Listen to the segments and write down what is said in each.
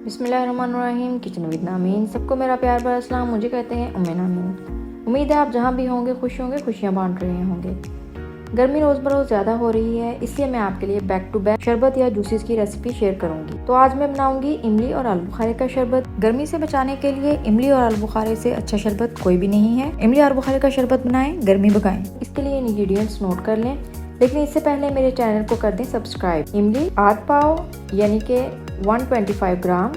बिस्मिल्लाहिर्रहमानिर्रहीम। Kitchen with Nameen. सबको मेरा प्यार भरा सलाम। मुझे कहते हैं उम्मे नामीन। उम्मीद है आप जहाँ भी होंगे खुश होंगे, खुशियाँ बांट रहे होंगे। गर्मी रोज़ बरोज़ ज़्यादा हो रही है, इसलिए मैं आपके लिए बैक टू बैक शरबत या जूसेस की रेसिपी शेयर करूंगी। तो आज मैं बनाऊंगी इमली और आलू बुखारे का शरबत। गर्मी से बचाने के लिए इमली और आलू बुखारे से अच्छा शरबत कोई भी नहीं है। इमली और बुखारे का शरबत बनाएं, गर्मी भगाएं। इसके लिए इंग्रेडिएंट्स नोट कर लें, लेकिन इससे पहले मेरे चैनल को कर दें सब्सक्राइब। इमली आध पाव यानी कि 125 ग्राम,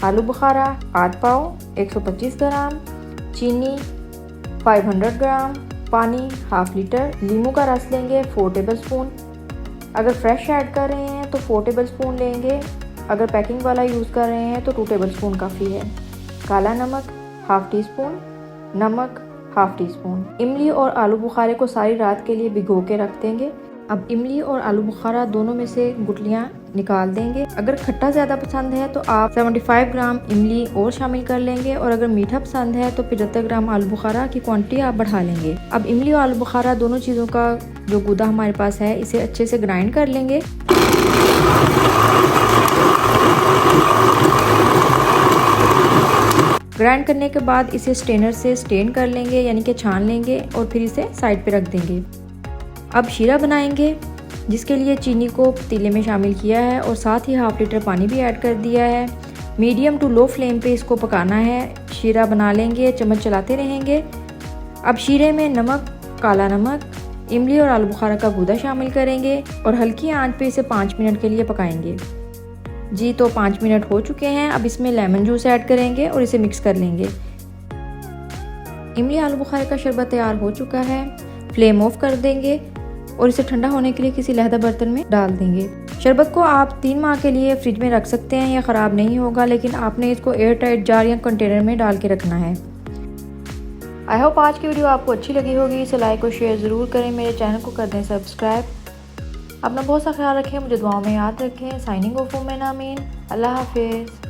आलू बुखारा आध पाव 125 ग्राम, चीनी 500 ग्राम, पानी हाफ लीटर, नींबू का रस लेंगे 4 टेबल स्पून। अगर फ्रेश ऐड कर रहे हैं तो 4 टेबल स्पून लेंगे, अगर पैकिंग वाला यूज़ कर रहे हैं तो 2 टेबल स्पून काफ़ी है। काला नमक हाफ टी स्पून, नमक हाफ टी स्पून। इमली और आलू बुखारे को सारी रात के लिए भिगो के रख देंगे। अब इमली और आलू बुखारा दोनों में से गुठलियाँ निकाल देंगे। अगर खट्टा ज़्यादा पसंद है तो आप 75 ग्राम इमली और शामिल कर लेंगे, और अगर मीठा पसंद है तो 75 ग्राम आलू बुखारा की क्वांटिटी आप बढ़ा लेंगे। अब इमली और आलू बुखारा दोनों चीज़ों का जो गूदा हमारे पास है, इसे अच्छे से ग्राइंड कर लेंगे। ग्राइंड करने के बाद इसे स्ट्रेनर से स्ट्रेन कर लेंगे, यानी कि छान लेंगे, और फिर इसे साइड पे रख देंगे। अब शीरा बनाएंगे, जिसके लिए चीनी को पतीले में शामिल किया है और साथ ही हाफ लीटर पानी भी ऐड कर दिया है। मीडियम टू लो फ्लेम पे इसको पकाना है। शीरा बना लेंगे, चम्मच चलाते रहेंगे। अब शीरे में नमक, काला नमक, इमली और आलू बुखारा का गूदा शामिल करेंगे और हल्की आंच पे इसे 5 मिनट के लिए पकाएंगे। जी तो 5 मिनट हो चुके हैं। अब इसमें लेमन जूस ऐड करेंगे और इसे मिक्स कर लेंगे। इमली आलू बुखारे का शरबत तैयार हो चुका है। फ्लेम ऑफ कर देंगे और इसे ठंडा होने के लिए किसी लहदा बर्तन में डाल देंगे। शरबत को आप 3 माह के लिए फ्रिज में रख सकते हैं, यह ख़राब नहीं होगा, लेकिन आपने इसको एयर टाइट जार या कंटेनर में डाल के रखना है। आई होप आज की वीडियो आपको अच्छी लगी होगी। इसे लाइक और शेयर ज़रूर करें, मेरे चैनल को कर दें सब्सक्राइब। अपना बहुत सा ख्याल रखें, मुझे दुआओं में याद रखें। साइनिंग ऑफ उम्मे नामीन। अल्लाह हाफिज़।